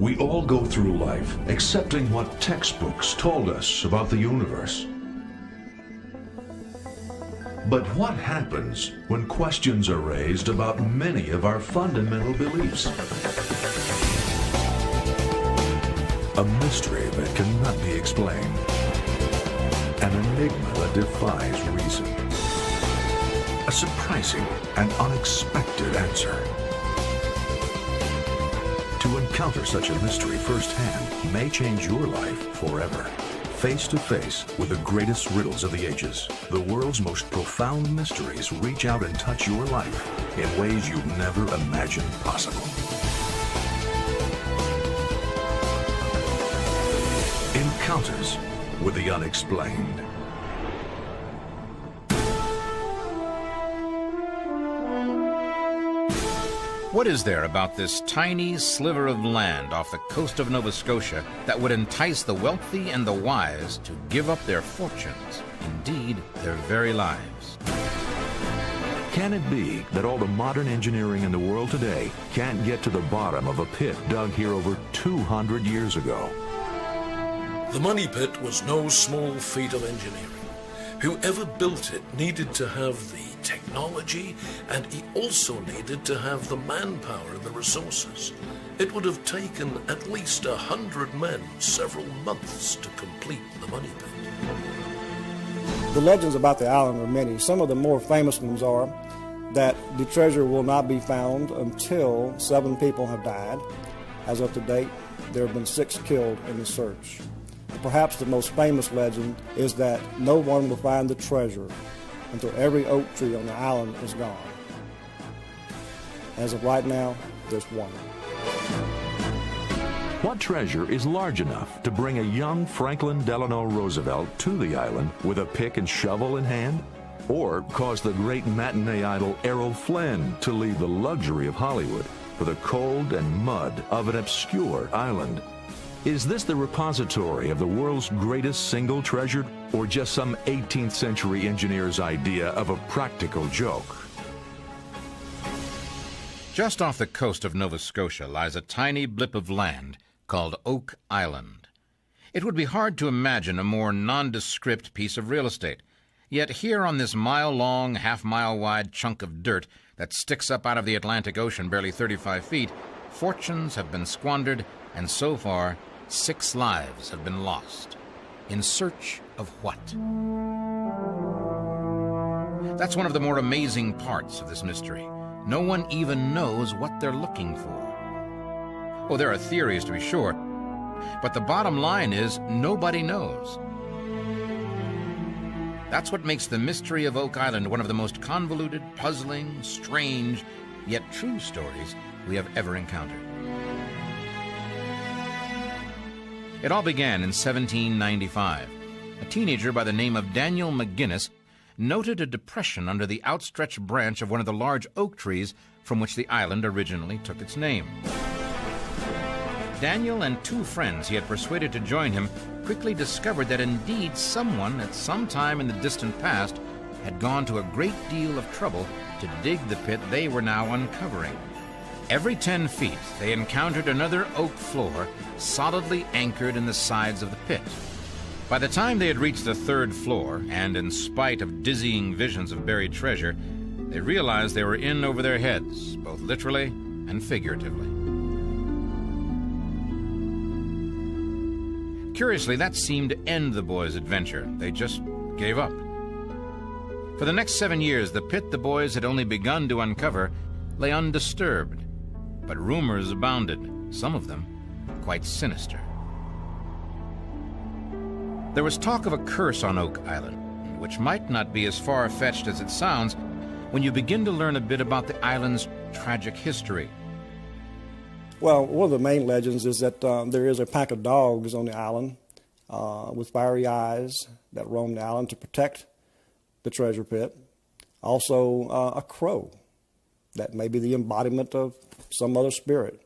We all go through life accepting what textbooks told us about the universe. But what happens when questions are raised about many of our fundamental beliefs? A mystery that cannot be explained. An enigma that defies reason. A surprising and unexpected answer. To encounter such a mystery firsthand may change your life forever. Face to face with the greatest riddles of the ages, the world's most profound mysteries reach out and touch your life in ways you've never imagined possible. Encounters with the Unexplained. What is there about this tiny sliver of land off the coast of Nova Scotia that would entice the wealthy and the wise to give up their fortunes, indeed their very lives? Can it be that all the modern engineering in the world today can't get to the bottom of a pit dug here over 200 years ago? The Money Pit was no small feat of engineering. Whoever built it needed to have the technology, and he also needed to have the manpower and the resources. It would have taken at least 100 men several months to complete the Money Pit. The legends about the island are many. Some of the more famous ones are that the treasure will not be found until 7 people have died. As of to date, there have been 6 killed in the search. Perhaps the most famous legend is that no one will find the treasure until every oak tree on the island is gone. As of right now, there's one. What treasure is large enough to bring a young Franklin Delano Roosevelt to the island with a pick and shovel in hand? Or cause the great matinee idol Errol Flynn to leave the luxury of Hollywood for the cold and mud of an obscure island? Is this the repository of the world's greatest single treasure, or just some 18th century engineer's idea of a practical joke? Just off the coast of Nova Scotia lies a tiny blip of land called Oak Island. It would be hard to imagine a more nondescript piece of real estate. Yet here on this mile-long, half-mile-wide chunk of dirt that sticks up out of the Atlantic Ocean barely 35 feet, fortunes have been squandered, and so far, 6 lives have been lost. In search of what? That's one of the more amazing parts of this mystery. No one even knows what they're looking for. Oh, there are theories to be sure, but the bottom line is nobody knows. That's what makes the mystery of Oak Island one of the most convoluted, puzzling, strange, yet true stories we have ever encountered. It all began in 1795. A teenager by the name of Daniel McGinnis noted a depression under the outstretched branch of one of the large oak trees from which the island originally took its name. Daniel and 2 friends he had persuaded to join him quickly discovered that indeed someone at some time in the distant past had gone to a great deal of trouble to dig the pit they were now uncovering. Every 10 feet, they encountered another oak floor solidly anchored in the sides of the pit. By the time they had reached the 3rd floor, and in spite of dizzying visions of buried treasure, they realized they were in over their heads, both literally and figuratively. Curiously, that seemed to end the boys' adventure. They just gave up. For the next 7 years, the pit the boys had only begun to uncover lay undisturbed. But rumors abounded, some of them quite sinister. There was talk of a curse on Oak Island, which might not be as far-fetched as it sounds when you begin to learn a bit about the island's tragic history. Well, one of the main legends is that there is a pack of dogs on the island with fiery eyes that roam the island to protect the treasure pit. Also, a crow that may be the embodiment of some other spirit.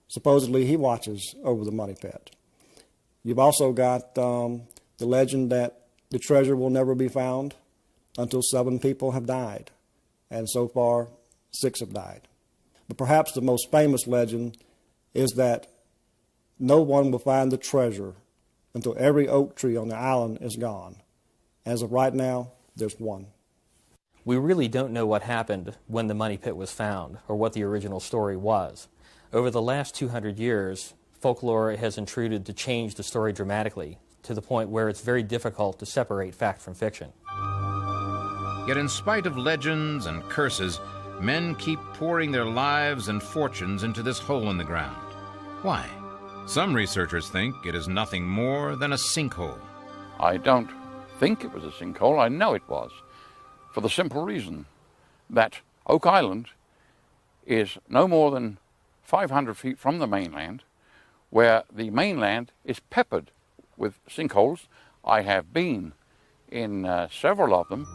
Supposedly, he watches over the money pit. You've also got the legend that the treasure will never be found until 7 people have died. And so far, 6 have died. But perhaps the most famous legend is that no one will find the treasure until every oak tree on the island is gone. As of right now, there's one. We really don't know what happened when the money pit was found or what the original story was. Over the last 200 years, folklore has intruded to change the story dramatically to the point where it's very difficult to separate fact from fiction. Yet in spite of legends and curses, men keep pouring their lives and fortunes into this hole in the ground. Why? Some researchers think it is nothing more than a sinkhole. I don't think it was a sinkhole. I know it was, for the simple reason that Oak Island is no more than 500 feet from the mainland, where the mainland is peppered with sinkholes. I have been in several of them.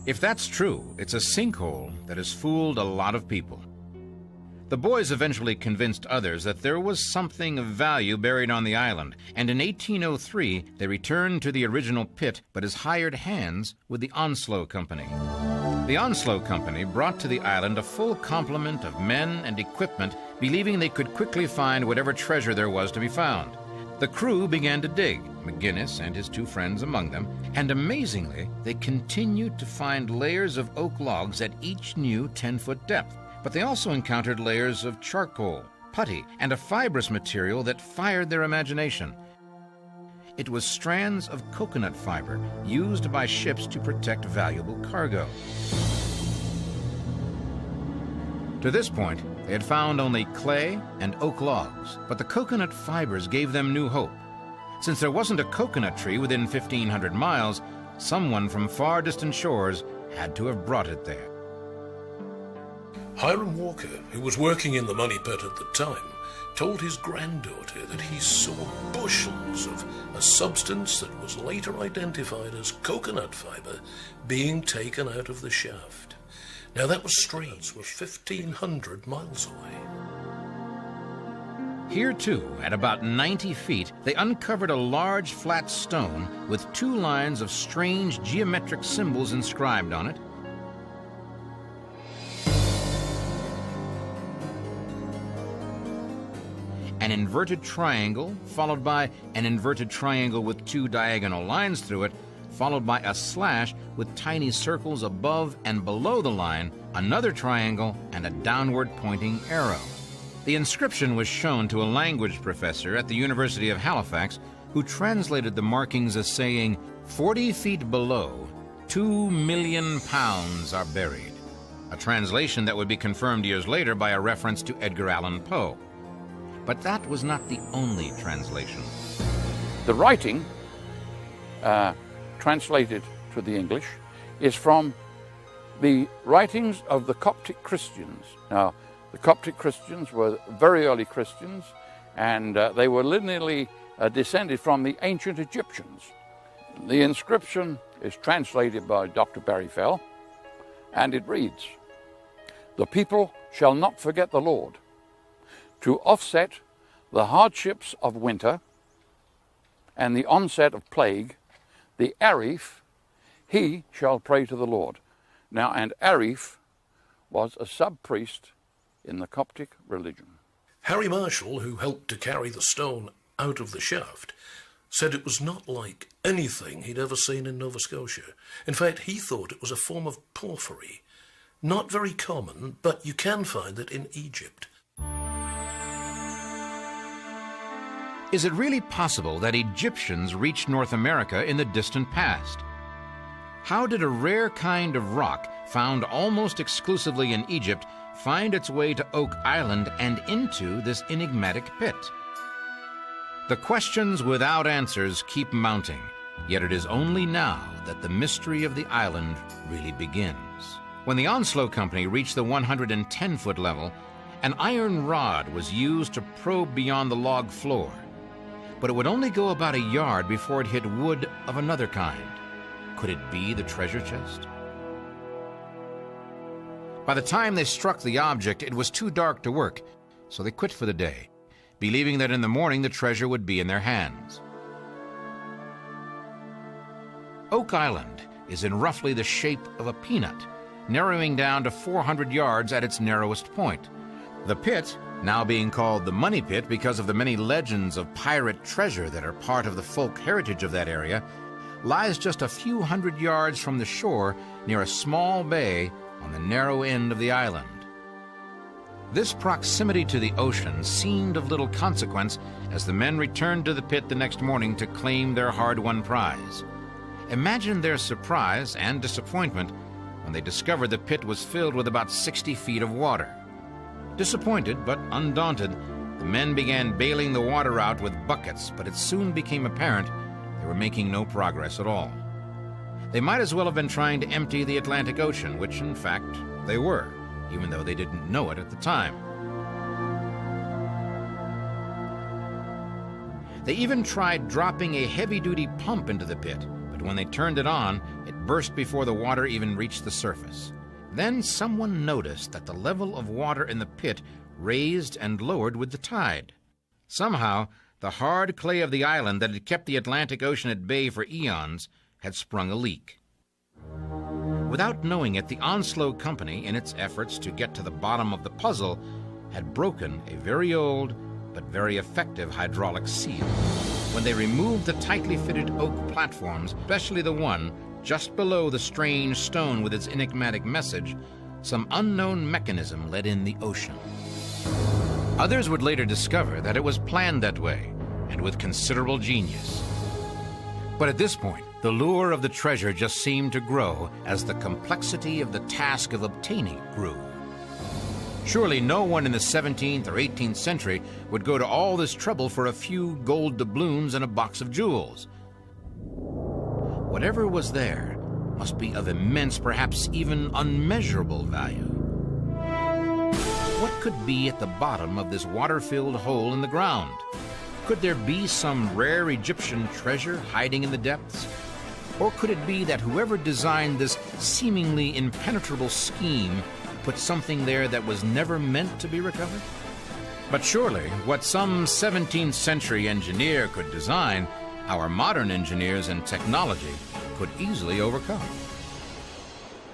If that's true, it's a sinkhole that has fooled a lot of people. The boys eventually convinced others that there was something of value buried on the island, and in 1803 they returned to the original pit, but as hired hands with the Onslow Company. The Onslow Company brought to the island a full complement of men and equipment, believing they could quickly find whatever treasure there was to be found. The crew began to dig, McGinnis and his two friends among them, and amazingly, they continued to find layers of oak logs at each new 10-foot depth. But they also encountered layers of charcoal, putty, and a fibrous material that fired their imagination. It was strands of coconut fiber used by ships to protect valuable cargo. To this point, they had found only clay and oak logs, but the coconut fibers gave them new hope. Since there wasn't a coconut tree within 1,500 miles, someone from far distant shores had to have brought it there. Hiram Walker, who was working in the money pit at the time, told his granddaughter that he saw bushels of a substance that was later identified as coconut fiber being taken out of the shaft. Now that was strange. We're 1,500 miles away. Here too, at about 90 feet, they uncovered a large flat stone with two lines of strange geometric symbols inscribed on it. An inverted triangle, followed by an inverted triangle with two diagonal lines through it, followed by a slash with tiny circles above and below the line, another triangle, and a downward pointing arrow. The inscription was shown to a language professor at the University of Halifax, who translated the markings as saying, 40 feet below, 2 million pounds are buried. A translation that would be confirmed years later by a reference to Edgar Allan Poe. But that was not the only translation. The writing, translated to the English, is from the writings of the Coptic Christians. Now, the Coptic Christians were very early Christians, and they were lineally descended from the ancient Egyptians. The inscription is translated by Dr. Barry Fell, and it reads, "The people shall not forget the Lord. To offset the hardships of winter and the onset of plague, the Arif, he shall pray to the Lord." Now, and Arif was a sub-priest in the Coptic religion. Harry Marshall, who helped to carry the stone out of the shaft, said it was not like anything he'd ever seen in Nova Scotia. In fact, he thought it was a form of porphyry. Not very common, but you can find it in Egypt. Is it really possible that Egyptians reached North America in the distant past? How did a rare kind of rock found almost exclusively in Egypt find its way to Oak Island and into this enigmatic pit? The questions without answers keep mounting, yet it is only now that the mystery of the island really begins. When the Onslow Company reached the 110-foot level, an iron rod was used to probe beyond the log floor. But it would only go about a yard before it hit wood of another kind. Could it be the treasure chest? By the time they struck the object, it was too dark to work, so they quit for the day, believing that in the morning the treasure would be in their hands. Oak Island is in roughly the shape of a peanut, narrowing down to 400 yards at its narrowest point. The pit now being called the Money Pit because of the many legends of pirate treasure that are part of the folk heritage of that area, lies just a few hundred yards from the shore near a small bay on the narrow end of the island. This proximity to the ocean seemed of little consequence as the men returned to the pit the next morning to claim their hard-won prize. Imagine their surprise and disappointment when they discovered the pit was filled with about 60 feet of water. Disappointed but undaunted, the men began bailing the water out with buckets, but it soon became apparent they were making no progress at all. They might as well have been trying to empty the Atlantic Ocean, which in fact they were, even though they didn't know it at the time. They even tried dropping a heavy-duty pump into the pit, but when they turned it on, it burst before the water even reached the surface. Then someone noticed that the level of water in the pit raised and lowered with the tide. Somehow, the hard clay of the island that had kept the Atlantic Ocean at bay for eons had sprung a leak. Without knowing it, the Onslow Company, in its efforts to get to the bottom of the puzzle, had broken a very old but very effective hydraulic seal. When they removed the tightly fitted oak platforms, especially the one just below the strange stone with its enigmatic message, some unknown mechanism let in the ocean. Others would later discover that it was planned that way, and with considerable genius. But at this point, the lure of the treasure just seemed to grow as the complexity of the task of obtaining it grew. Surely no one in the 17th or 18th century would go to all this trouble for a few gold doubloons and a box of jewels. Whatever was there must be of immense, perhaps even unmeasurable value. What could be at the bottom of this water-filled hole in the ground? Could there be some rare Egyptian treasure hiding in the depths? Or could it be that whoever designed this seemingly impenetrable scheme put something there that was never meant to be recovered? But surely, what some 17th century engineer could design, our modern engineers and technology could easily overcome.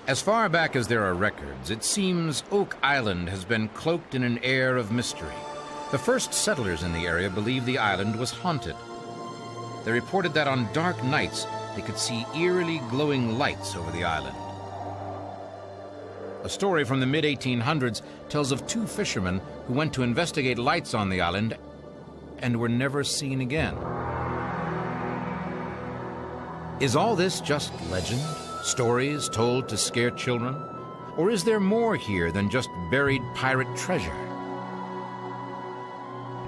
As far back as there are records, it seems Oak Island has been cloaked in an air of mystery. The first settlers in the area believed the island was haunted. They reported that on dark nights they could see eerily glowing lights over the island. A story from the mid-1800s tells of two fishermen who went to investigate lights on the island and were never seen again. Is all this just legend, stories told to scare children? Or is there more here than just buried pirate treasure?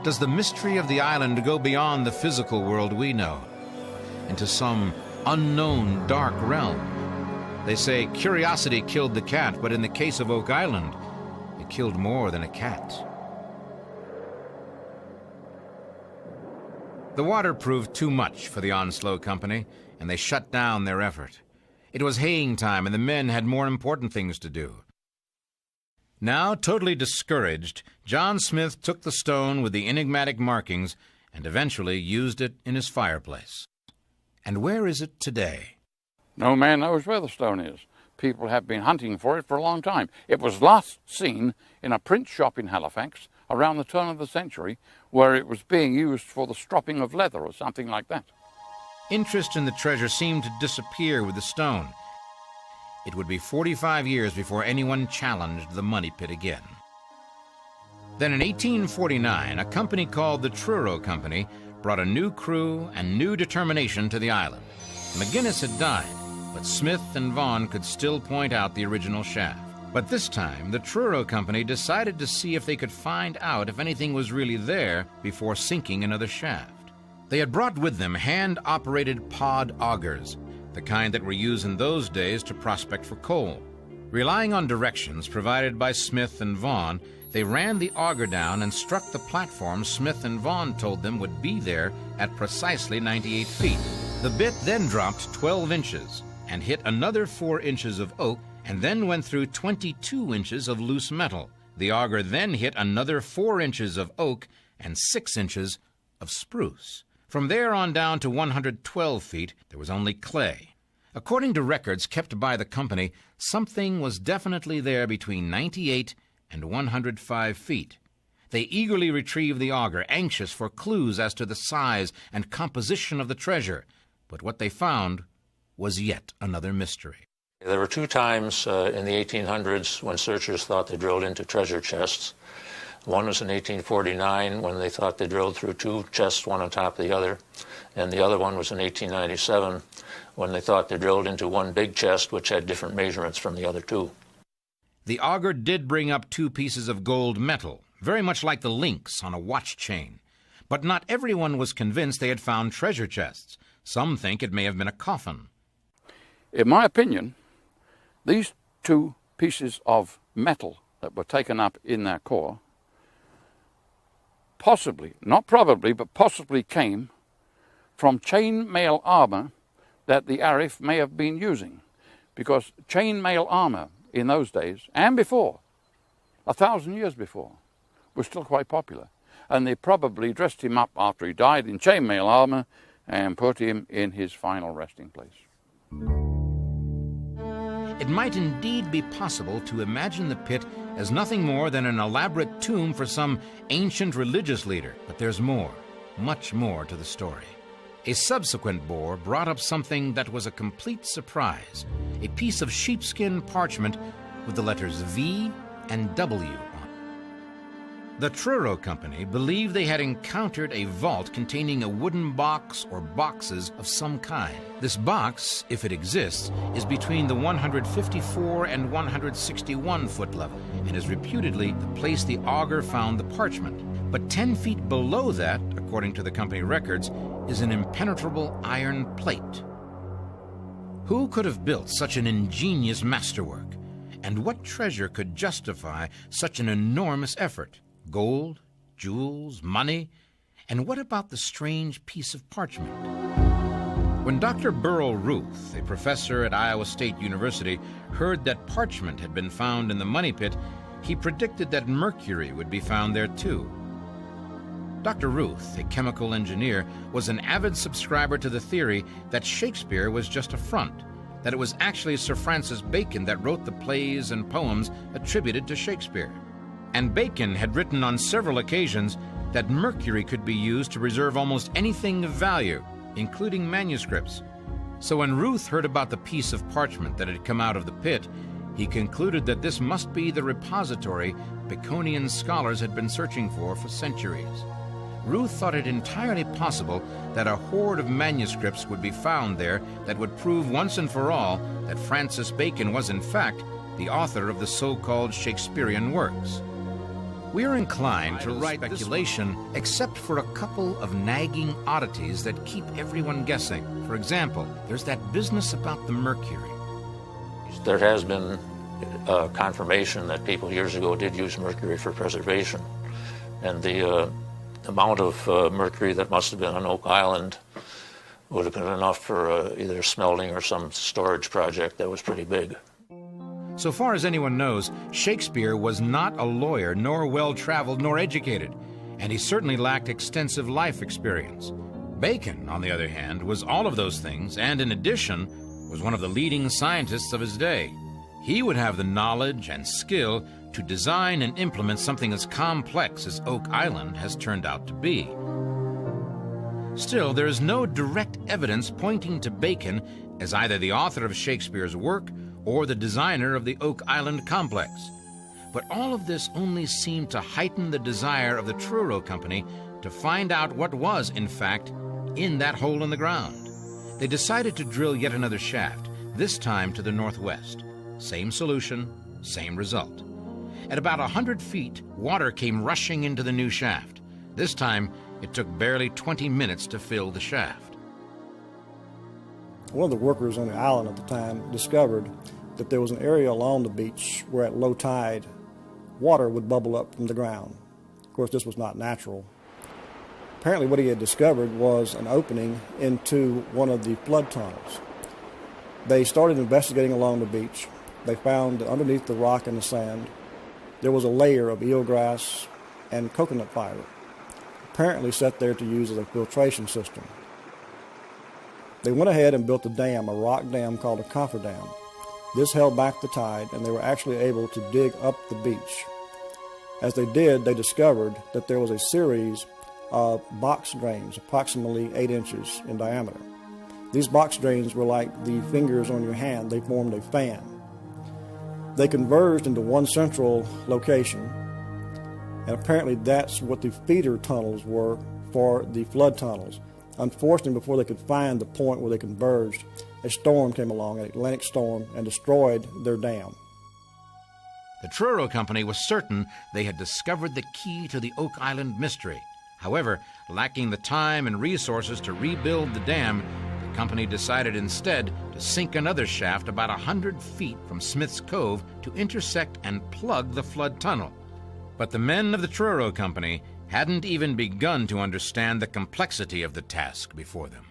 Does the mystery of the island go beyond the physical world we know, into some unknown dark realm? They say curiosity killed the cat, but in the case of Oak Island, it killed more than a cat. The water proved too much for the Onslow Company, and they shut down their effort. It was haying time, and the men had more important things to do. Now, totally discouraged, John Smith took the stone with the enigmatic markings and eventually used it in his fireplace. And where is it today? No man knows where the stone is. People have been hunting for it for a long time. It was last seen in a print shop in Halifax around the turn of the century, where it was being used for the stropping of leather or something like that. Interest in the treasure seemed to disappear with the stone. It would be 45 years before anyone challenged the Money Pit again. Then in 1849, a company called the Truro Company brought a new crew and new determination to the island. McGinnis had died, but Smith and Vaughan could still point out the original shaft. But this time, the Truro Company decided to see if they could find out if anything was really there before sinking another shaft. They had brought with them hand-operated pod augers, the kind that were used in those days to prospect for coal. Relying on directions provided by Smith and Vaughan, they ran the auger down and struck the platform Smith and Vaughan told them would be there at precisely 98 feet. The bit then dropped 12 inches and hit another 4 inches of oak and then went through 22 inches of loose metal. The auger then hit another 4 inches of oak and 6 inches of spruce. From there on down to 112 feet, there was only clay. According to records kept by the company, something was definitely there between 98 and 105 feet. They eagerly retrieved the auger, anxious for clues as to the size and composition of the treasure. But what they found was yet another mystery. There were two times in the 1800s when searchers thought they drilled into treasure chests. One was in 1849 when they thought they drilled through two chests, one on top of the other. And the other one was in 1897 when they thought they drilled into one big chest which had different measurements from the other two. The auger did bring up two pieces of gold metal, very much like the links on a watch chain. But not everyone was convinced they had found treasure chests. Some think it may have been a coffin. In my opinion, these two pieces of metal that were taken up in their core possibly, not probably, but possibly came from chainmail armor that the Arif may have been using. Because chainmail armor in those days, and before, 1,000 years before, was still quite popular. And they probably dressed him up after he died in chainmail armor and put him in his final resting place. It might indeed be possible to imagine the pit as nothing more than an elaborate tomb for some ancient religious leader. But there's more, much more to the story. A subsequent bore brought up something that was a complete surprise, a piece of sheepskin parchment with the letters V and W on it. The Truro Company believed they had encountered a vault containing a wooden box or boxes of some kind. This box, if it exists, is between the 154 and 161 foot level and is reputedly the place the auger found the parchment. But 10 feet below that, according to the company records, is an impenetrable iron plate. Who could have built such an ingenious masterwork? And what treasure could justify such an enormous effort? Gold, jewels, money? And what about the strange piece of parchment? When Dr. Burrell Ruth, a professor at Iowa State University, heard that parchment had been found in the money pit, he predicted that mercury would be found there too. Dr. Ruth, a chemical engineer, was an avid subscriber to the theory that Shakespeare was just a front, that it was actually Sir Francis Bacon that wrote the plays and poems attributed to Shakespeare. And Bacon had written on several occasions that mercury could be used to preserve almost anything of value, including manuscripts. So when Ruth heard about the piece of parchment that had come out of the pit, he concluded that this must be the repository Baconian scholars had been searching for centuries. Ruth thought it entirely possible that a hoard of manuscripts would be found there that would prove once and for all that Francis Bacon was in fact the author of the so-called Shakespearean works. We are inclined to write speculation except for a couple of nagging oddities that keep everyone guessing. For example, there's that business about the mercury. There has been confirmation that people years ago did use mercury for preservation. And the amount of mercury that must have been on Oak Island would have been enough for either smelting or some storage project that was pretty big. So far as anyone knows, Shakespeare was not a lawyer, nor well-traveled, nor educated, and he certainly lacked extensive life experience. Bacon, on the other hand, was all of those things, and in addition, was one of the leading scientists of his day. He would have the knowledge and skill to design and implement something as complex as Oak Island has turned out to be. Still, there is no direct evidence pointing to Bacon as either the author of Shakespeare's work or the designer of the Oak Island complex. But all of this only seemed to heighten the desire of the Truro Company to find out what was, in fact, in that hole in the ground. They decided to drill yet another shaft, this time to the northwest. Same solution, same result. At about 100 feet, water came rushing into the new shaft. This time, it took barely 20 minutes to fill the shaft. One of the workers on the island at the time discovered that there was an area along the beach where at low tide, water would bubble up from the ground. Of course, this was not natural. Apparently what he had discovered was an opening into one of the flood tunnels. They started investigating along the beach. They found that underneath the rock and the sand, there was a layer of eelgrass and coconut fiber, apparently set there to use as a filtration system. They went ahead and built a dam, a rock dam called a cofferdam. This held back the tide, and they were actually able to dig up the beach. As they did, they discovered that there was a series of box drains approximately 8 inches in diameter. These box drains were like the fingers on your hand. They formed a fan. They converged into one central location, and apparently that's what the feeder tunnels were for the flood tunnels. Unfortunately, before they could find the point where they converged, a storm came along, an Atlantic storm, and destroyed their dam. The Truro Company was certain they had discovered the key to the Oak Island mystery. However, lacking the time and resources to rebuild the dam, the company decided instead to sink another shaft about 100 feet from Smith's Cove to intersect and plug the flood tunnel. But the men of the Truro Company hadn't even begun to understand the complexity of the task before them.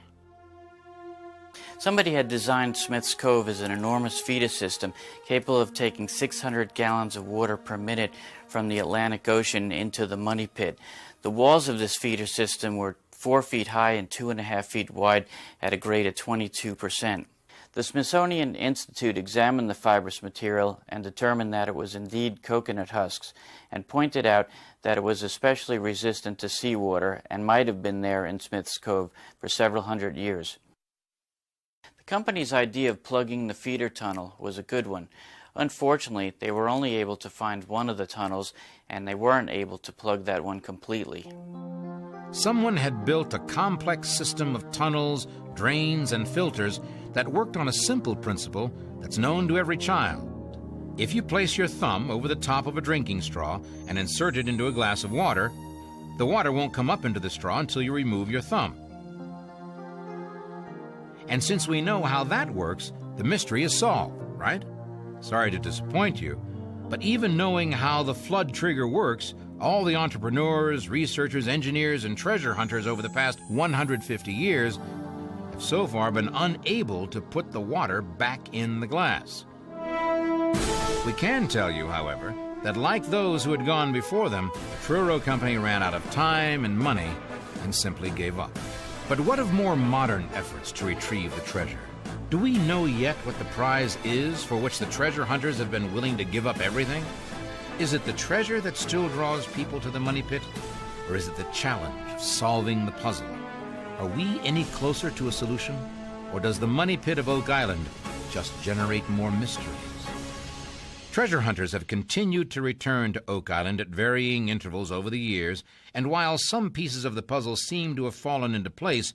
Somebody had designed Smith's Cove as an enormous feeder system capable of taking 600 gallons of water per minute from the Atlantic Ocean into the Money Pit. The walls of this feeder system were 4 feet high and 2.5 feet wide at a grade of 22%. The Smithsonian Institute examined the fibrous material and determined that it was indeed coconut husks, and pointed out that it was especially resistant to seawater and might have been there in Smith's Cove for several hundred years. The company's idea of plugging the feeder tunnel was a good one. Unfortunately, they were only able to find one of the tunnels, and they weren't able to plug that one completely. Someone had built a complex system of tunnels, drains, and filters that worked on a simple principle that's known to every child. If you place your thumb over the top of a drinking straw and insert it into a glass of water, the water won't come up into the straw until you remove your thumb. And since we know how that works, the mystery is solved, right? Sorry to disappoint you, but even knowing how the flood trigger works, all the entrepreneurs, researchers, engineers, and treasure hunters over the past 150 years have so far been unable to put the water back in the glass. We can tell you, however, that like those who had gone before them, the Truro Company ran out of time and money and simply gave up. But what of more modern efforts to retrieve the treasure? Do we know yet what the prize is for which the treasure hunters have been willing to give up everything? Is it the treasure that still draws people to the Money Pit? Or is it the challenge of solving the puzzle? Are we any closer to a solution? Or does the Money Pit of Oak Island just generate more mysteries? Treasure hunters have continued to return to Oak Island at varying intervals over the years, and while some pieces of the puzzle seem to have fallen into place,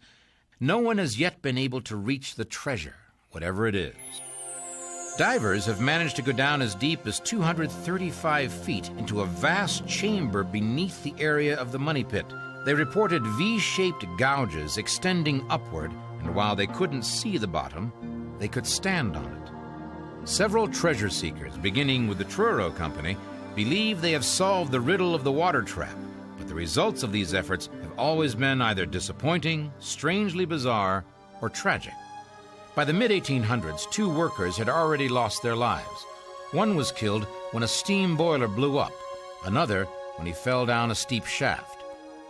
no one has yet been able to reach the treasure, whatever it is. Divers have managed to go down as deep as 235 feet into a vast chamber beneath the area of the Money Pit. They reported V-shaped gouges extending upward, and while they couldn't see the bottom, they could stand on it. Several treasure seekers, beginning with the Truro Company, believe they have solved the riddle of the water trap, but the results of these efforts have always been either disappointing, strangely bizarre, or tragic. By the mid-1800s, 2 workers had already lost their lives. One was killed when a steam boiler blew up, another when he fell down a steep shaft.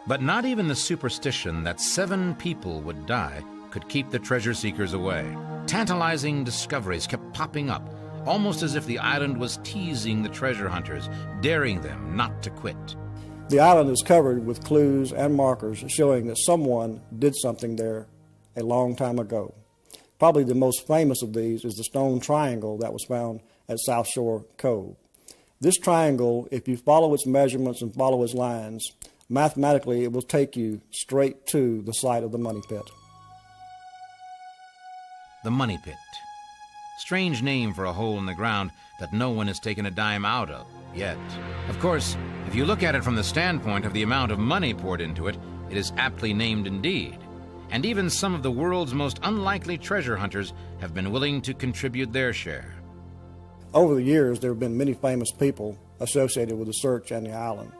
But not even the superstition that 7 people would die could keep the treasure seekers away. Tantalizing discoveries kept popping up, almost as if the island was teasing the treasure hunters, daring them not to quit. The island is covered with clues and markers showing that someone did something there a long time ago. Probably the most famous of these is the stone triangle that was found at South Shore Cove. This triangle, if you follow its measurements and follow its lines, mathematically it will take you straight to the site of the Money Pit. The Money Pit. Strange name for a hole in the ground that no one has taken a dime out of yet. Of course, if you look at it from the standpoint of the amount of money poured into it, it is aptly named indeed. And even some of the world's most unlikely treasure hunters have been willing to contribute their share. Over the years, there have been many famous people associated with the search and the island.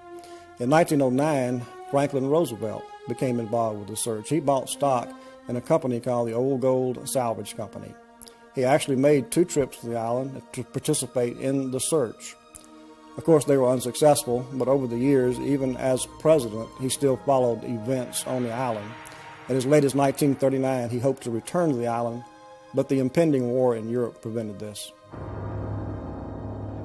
In 1909, Franklin Roosevelt became involved with the search. He bought stock in a company called the Old Gold Salvage Company. He actually made 2 trips to the island to participate in the search. Of course, they were unsuccessful, but over the years, even as president, he still followed events on the island. And as late as 1939, he hoped to return to the island, but the impending war in Europe prevented this.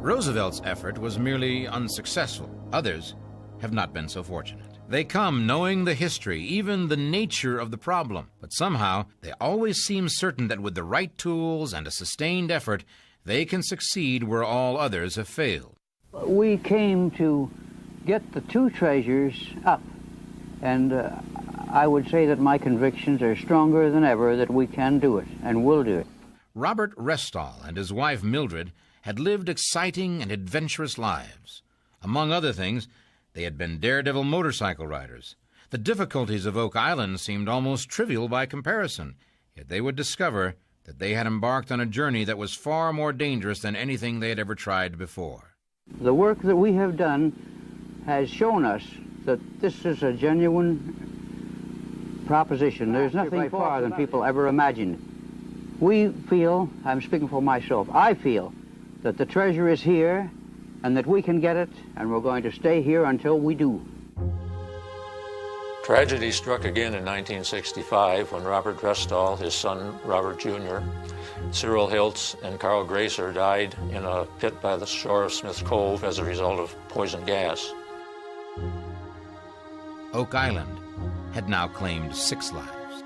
Roosevelt's effort was merely unsuccessful. Others have not been so fortunate. They come knowing the history, even the nature of the problem, but somehow they always seem certain that with the right tools and a sustained effort, they can succeed where all others have failed. We came to get the two treasures up, and I would say that my convictions are stronger than ever that we can do it and will do it. Robert Restall and his wife Mildred had lived exciting and adventurous lives. Among other things, they had been daredevil motorcycle riders. The difficulties of Oak Island seemed almost trivial by comparison, yet they would discover that they had embarked on a journey that was far more dangerous than anything they had ever tried before. The work that we have done has shown us that this is a genuine proposition. There's nothing far than people ever imagined. We feel, I'm speaking for myself, I feel that the treasure is here and that we can get it, and we're going to stay here until we do. Tragedy struck again in 1965 when Robert Restall, his son Robert Jr., Cyril Hiltz, and Carl Gracer died in a pit by the shore of Smith's Cove as a result of poison gas. Oak Island had now claimed 6 lives.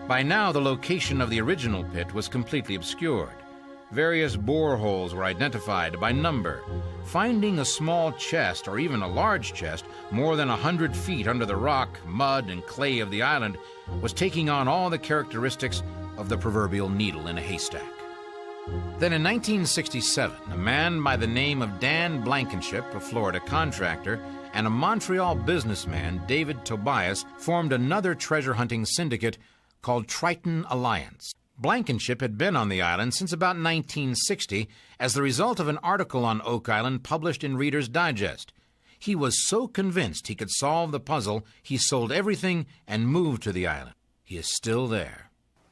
By now, the location of the original pit was completely obscured. Various boreholes were identified by number. Finding a small chest, or even a large chest, more than 100 feet under the rock, mud, and clay of the island was taking on all the characteristics of the proverbial needle in a haystack. Then in 1967, a man by the name of Dan Blankenship, a Florida contractor, and a Montreal businessman, David Tobias, formed another treasure-hunting syndicate called Triton Alliance. Blankenship had been on the island since about 1960 as the result of an article on Oak Island published in Reader's Digest. He was so convinced he could solve the puzzle, he sold everything and moved to the island. He is still there.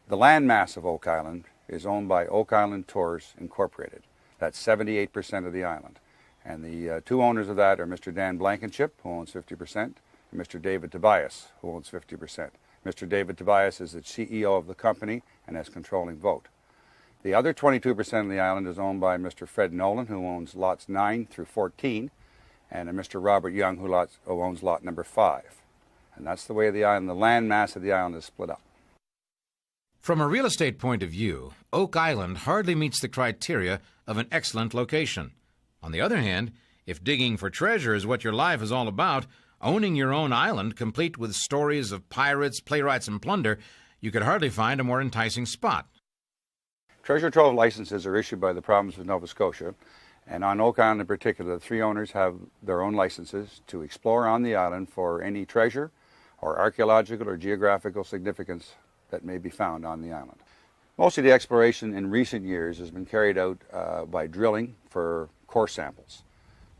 The landmass of Oak Island is owned by Oak Island Tours Incorporated. That's 78% of the island. And the two owners of that are Mr. Dan Blankenship, who owns 50%, and Mr. David Tobias, who owns 50%. Mr. David Tobias is the CEO of the company and has controlling vote. The other 22% of the island is owned by Mr. Fred Nolan, who owns lots 9 through 14, and Mr. Robert Young, who owns lot number 5. And that's the way the island, the land mass of the island is split up. From a real estate point of view, Oak Island hardly meets the criteria of an excellent location. On the other hand, if digging for treasure is what your life is all about, owning your own island, complete with stories of pirates, playwrights, and plunder, you could hardly find a more enticing spot. Treasure trove licenses are issued by the province of Nova Scotia, and on Oak Island in particular, the 3 owners have their own licenses to explore on the island for any treasure or archaeological or geographical significance that may be found on the island. Most of the exploration in recent years has been carried out by drilling for core samples,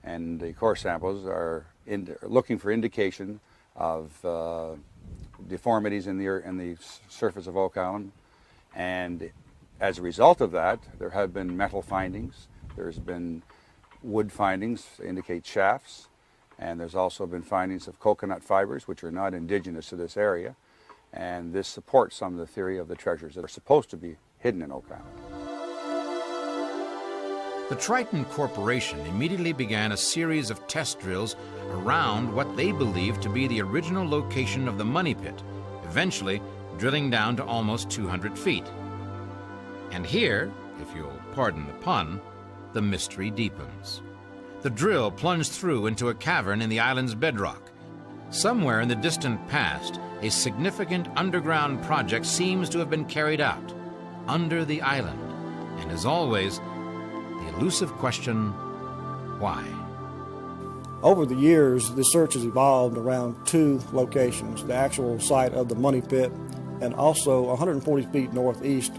and the core samples are looking for indication of deformities in the surface of Oak Island, and as a result of that, there have been metal findings, there's been wood findings to indicate shafts, and there's also been findings of coconut fibers, which are not indigenous to this area, and this supports some of the theory of the treasures that are supposed to be hidden in Oak Island. The Triton Corporation immediately began a series of test drills around what they believed to be the original location of the money pit, eventually drilling down to almost 200 feet. And here, if you'll pardon the pun, the mystery deepens. The drill plunged through into a cavern in the island's bedrock. Somewhere in the distant past, a significant underground project seems to have been carried out under the island. And as always, the elusive question, why? Over the years, the search has evolved around 2 locations, the actual site of the money pit, and also 140 feet northeast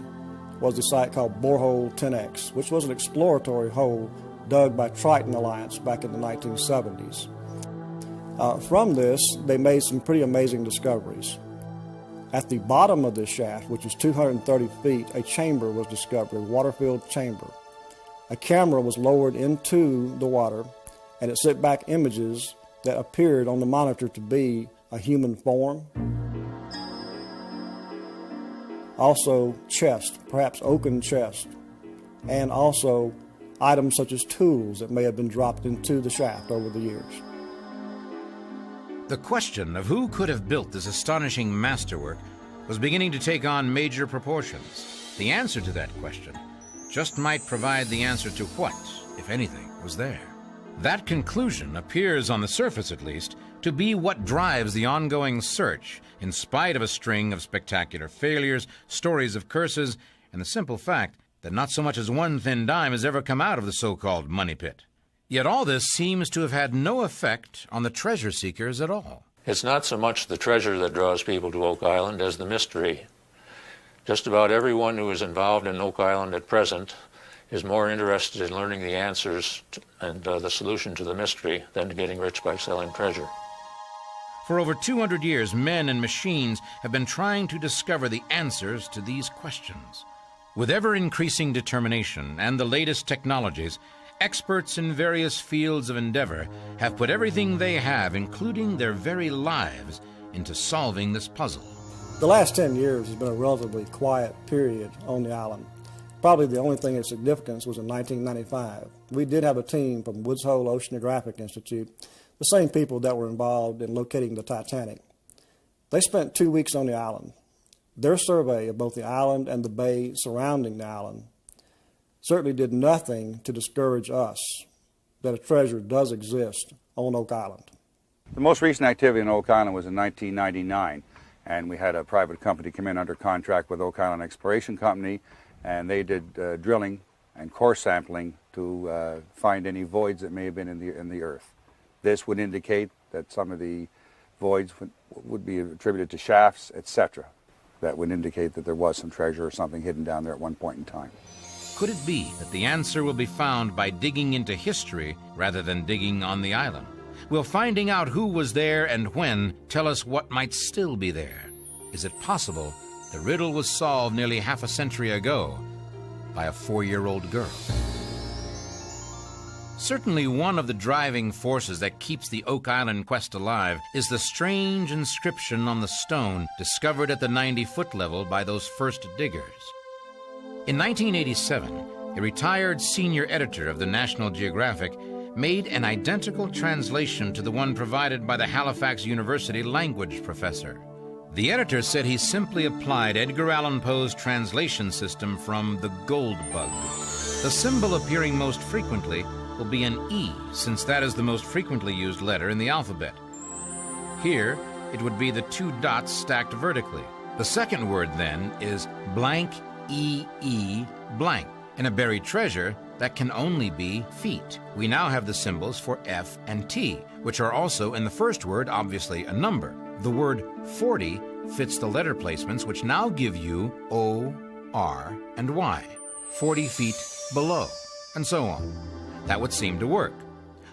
was the site called Borehole 10X, which was an exploratory hole dug by Triton Alliance back in the 1970s. From this, they made some pretty amazing discoveries. At the bottom of this shaft, which is 230 feet, a chamber was discovered, a water-filled chamber. A camera was lowered into the water, and it sent back images that appeared on the monitor to be a human form. Also chest, perhaps oaken chest, and also items such as tools that may have been dropped into the shaft over the years. The question of who could have built this astonishing masterwork was beginning to take on major proportions. The answer to that question just might provide the answer to what, if anything, was there. That conclusion appears, on the surface at least, to be what drives the ongoing search, in spite of a string of spectacular failures, stories of curses, and the simple fact that not so much as one thin dime has ever come out of the so-called money pit. Yet all this seems to have had no effect on the treasure seekers at all. It's not so much the treasure that draws people to Oak Island as the mystery. Just about everyone who is involved in Oak Island at present is more interested in learning the answers and the solution to the mystery than getting rich by selling treasure. For over 200 years, men and machines have been trying to discover the answers to these questions. With ever-increasing determination and the latest technologies, experts in various fields of endeavor have put everything they have, including their very lives, into solving this puzzle. The last 10 years has been a relatively quiet period on the island. Probably the only thing of significance was in 1995. We did have a team from Woods Hole Oceanographic Institute, the same people that were involved in locating the Titanic. They spent 2 weeks on the island. Their survey of both the island and the bay surrounding the island certainly did nothing to discourage us that a treasure does exist on Oak Island. The most recent activity on Oak Island was in 1999, and we had a private company come in under contract with Oak Island Exploration Company, and they did drilling and core sampling to find any voids that may have been in the earth. This would indicate that some of the voids would be attributed to shafts, etc. That would indicate that there was some treasure or something hidden down there at one point in time. Could it be that the answer will be found by digging into history rather than digging on the island? Will finding out who was there and when tell us what might still be there? Is it possible the riddle was solved nearly half a century ago by a 4-year-old girl? Certainly one of the driving forces that keeps the Oak Island quest alive is the strange inscription on the stone discovered at the 90-foot level by those first diggers. In 1987, a retired senior editor of the National Geographic made an identical translation to the one provided by the Halifax University language professor. The editor said he simply applied Edgar Allan Poe's translation system from the gold bug. The symbol appearing most frequently will be an E, since that is the most frequently used letter in the alphabet. Here, it would be the 2 dots stacked vertically. The second word, then, is blank E-E blank. In a buried treasure, that can only be feet. We now have the symbols for F and T, which are also in the first word, obviously a number. The word 40 fits the letter placements, which now give you O, R, and Y. 40 feet below, and so on. That would seem to work.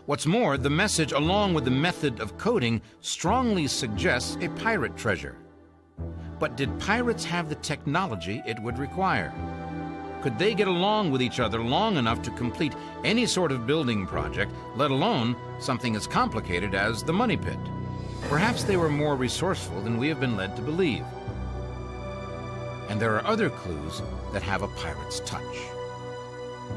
What's more, the message, along with the method of coding, strongly suggests a pirate treasure. But did pirates have the technology it would require? Could they get along with each other long enough to complete any sort of building project, let alone something as complicated as the money pit? Perhaps they were more resourceful than we have been led to believe. And there are other clues that have a pirate's touch.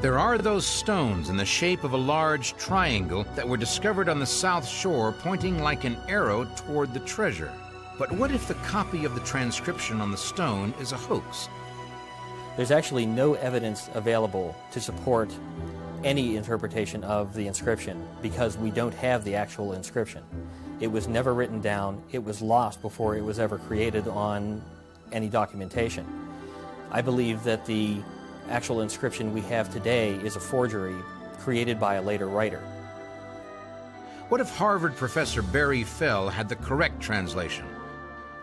There are those stones in the shape of a large triangle that were discovered on the south shore, pointing like an arrow toward the treasure. But what if the copy of the transcription on the stone is a hoax? There's actually no evidence available to support any interpretation of the inscription because we don't have the actual inscription. It was never written down. It was lost before it was ever created on any documentation. I believe that the actual inscription we have today is a forgery created by a later writer. What if Harvard professor Barry Fell had the correct translation?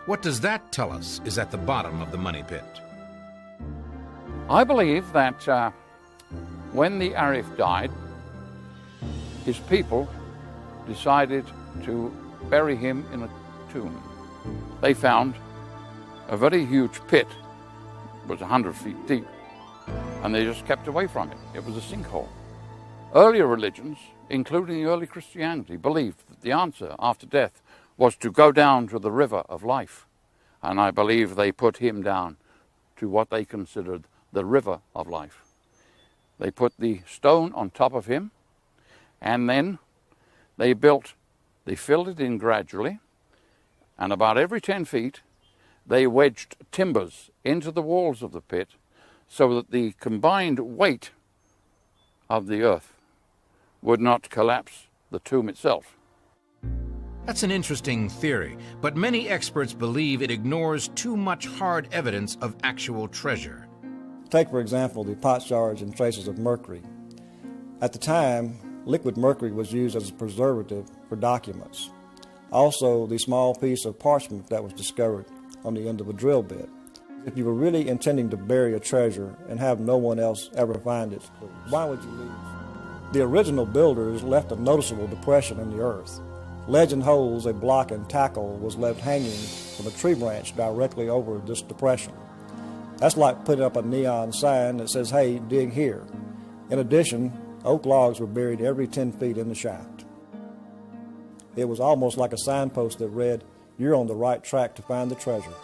What does that tell us is at the bottom of the money pit? I believe that when the Arif died, his people decided to bury him in a tomb. They found a very huge pit, it was 100 feet deep, and they just kept away from it. It was a sinkhole. Earlier religions, including the early Christianity, believed that the answer after death was to go down to the river of life. And I believe they put him down to what they considered the river of life. They put the stone on top of him, and then they filled it in gradually, and about every 10 feet, they wedged timbers into the walls of the pit so that the combined weight of the earth would not collapse the tomb itself. That's an interesting theory, but many experts believe it ignores too much hard evidence of actual treasure. Take, for example, the potsherds and traces of mercury. At the time, liquid mercury was used as a preservative for documents. Also, the small piece of parchment that was discovered on the end of a drill bit. If you were really intending to bury a treasure and have no one else ever find it, why would you leave? The original builders left a noticeable depression in the earth. Legend holds a block and tackle was left hanging from a tree branch directly over this depression. That's like putting up a neon sign that says, "Hey, dig here." In addition, oak logs were buried every 10 feet in the shaft. It was almost like a signpost that read, "You're on the right track to find the treasure."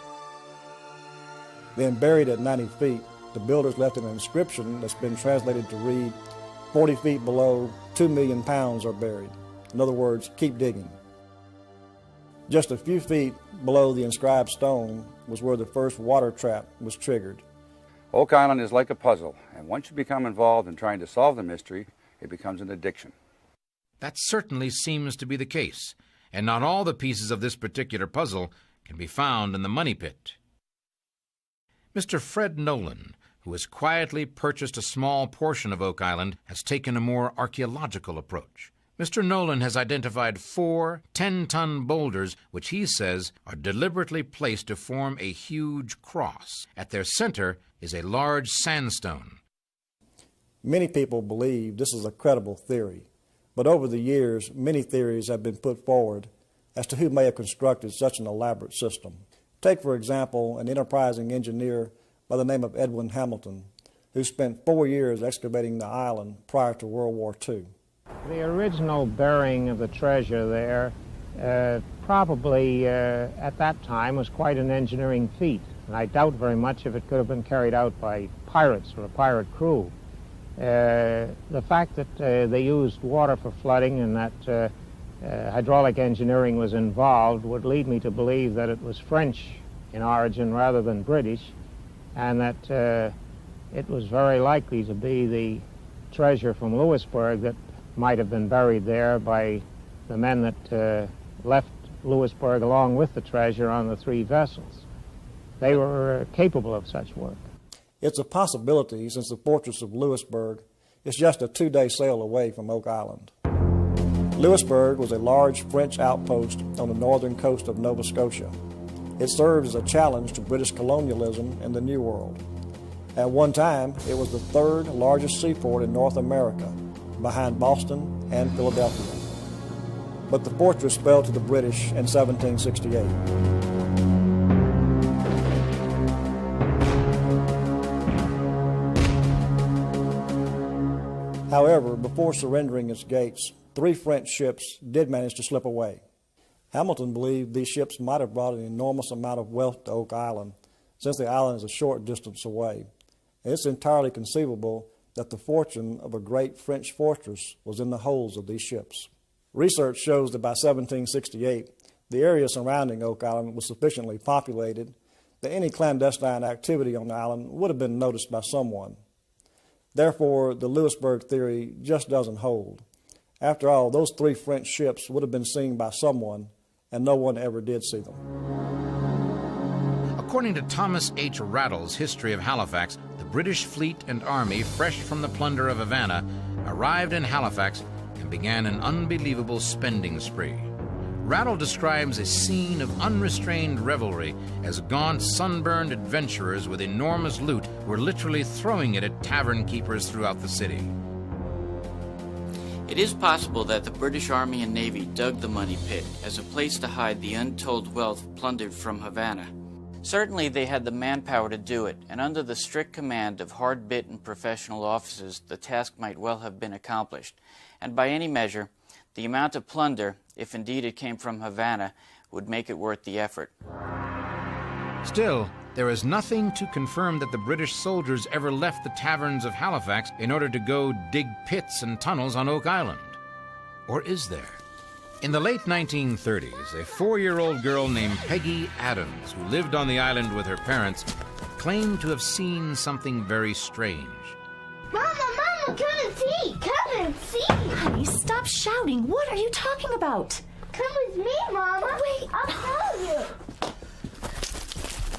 Then buried at 90 feet, the builders left an inscription that's been translated to read, 40 feet below, 2 million pounds are buried. In other words, keep digging. Just a few feet below the inscribed stone was where the first water trap was triggered. Oak Island is like a puzzle, and once you become involved in trying to solve the mystery, it becomes an addiction. That certainly seems to be the case, and not all the pieces of this particular puzzle can be found in the money pit. Mr. Fred Nolan, who has quietly purchased a small portion of Oak Island, has taken a more archaeological approach. Mr. Nolan has identified 4 10-ton boulders which he says are deliberately placed to form a huge cross. At their center is a large sandstone. Many people believe this is a credible theory, but over the years, many theories have been put forward as to who may have constructed such an elaborate system. Take, for example, an enterprising engineer by the name of Edwin Hamilton, who spent 4 years excavating the island prior to World War II. The original burying of the treasure there probably at that time was quite an engineering feat, and I doubt very much if it could have been carried out by pirates or a pirate crew. The fact that they used water for flooding and that hydraulic engineering was involved would lead me to believe that it was French in origin rather than British, and that it was very likely to be the treasure from Louisbourg that might have been buried there by the men that left Louisbourg along with the treasure on the 3 vessels. They were capable of such work. It's a possibility since the fortress of Louisbourg is just a 2-day sail away from Oak Island. Louisbourg was a large French outpost on the northern coast of Nova Scotia. It served as a challenge to British colonialism in the New World. At one time, it was the 3rd largest seaport in North America, behind Boston and Philadelphia. But the fortress fell to the British in 1768. However, before surrendering its gates, 3 French ships did manage to slip away. Hamilton believed these ships might have brought an enormous amount of wealth to Oak Island, since the island is a short distance away. And it's entirely conceivable that the fortune of a great French fortress was in the holds of these ships. Research shows that by 1768, the area surrounding Oak Island was sufficiently populated that any clandestine activity on the island would have been noticed by someone. Therefore, the Louisbourg theory just doesn't hold. After all, those 3 French ships would have been seen by someone, and no one ever did see them. According to Thomas H. Rattle's History of Halifax, the British fleet and army, fresh from the plunder of Havana, arrived in Halifax and began an unbelievable spending spree. Rattle describes a scene of unrestrained revelry as gaunt, sunburned adventurers with enormous loot were literally throwing it at tavern keepers throughout the city. It is possible that the British Army and Navy dug the money pit as a place to hide the untold wealth plundered from Havana. Certainly they had the manpower to do it, and under the strict command of hard-bitten professional officers, the task might well have been accomplished. And by any measure, the amount of plunder, if indeed it came from Havana, would make it worth the effort. Still, there is nothing to confirm that the British soldiers ever left the taverns of Halifax in order to go dig pits and tunnels on Oak Island. Or is there? In the late 1930s, a 4-year-old girl named Peggy Adams, who lived on the island with her parents, claimed to have seen something very strange. Mama, come and see! Come and see! Honey, stop shouting. What are you talking about? Come with me, Mama. Wait. I'll tell you.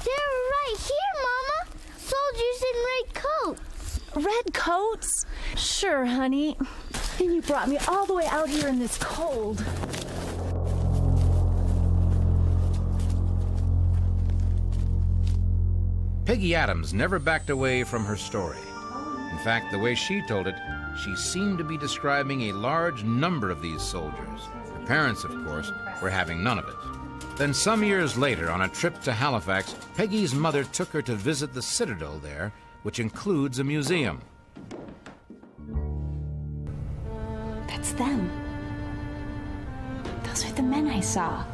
They're right here, Mama. Soldiers in red coats. Red coats? Sure, honey. And you brought me all the way out here in this cold. Peggy Adams never backed away from her story. In fact, the way she told it, she seemed to be describing a large number of these soldiers. Her parents, of course, were having none of it. Then some years later, on a trip to Halifax, Peggy's mother took her to visit the Citadel there, which includes a museum. That's them. Those are the men I saw.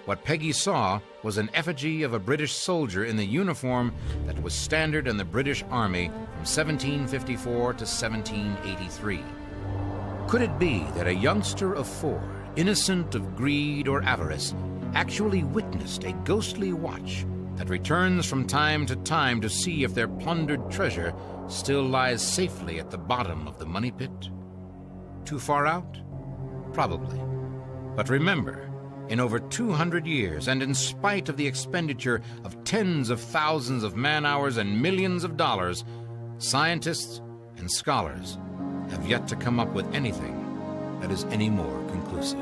What Peggy saw was an effigy of a British soldier in the uniform that was standard in the British Army from 1754 to 1783. Could it be that a youngster of 4, innocent of greed or avarice, actually witnessed a ghostly watch that returns from time to time to see if their plundered treasure still lies safely at the bottom of the money pit? Too far out? Probably. But remember, in over 200 years, and in spite of the expenditure of tens of thousands of man-hours and millions of dollars, scientists and scholars have yet to come up with anything that is any more conclusive.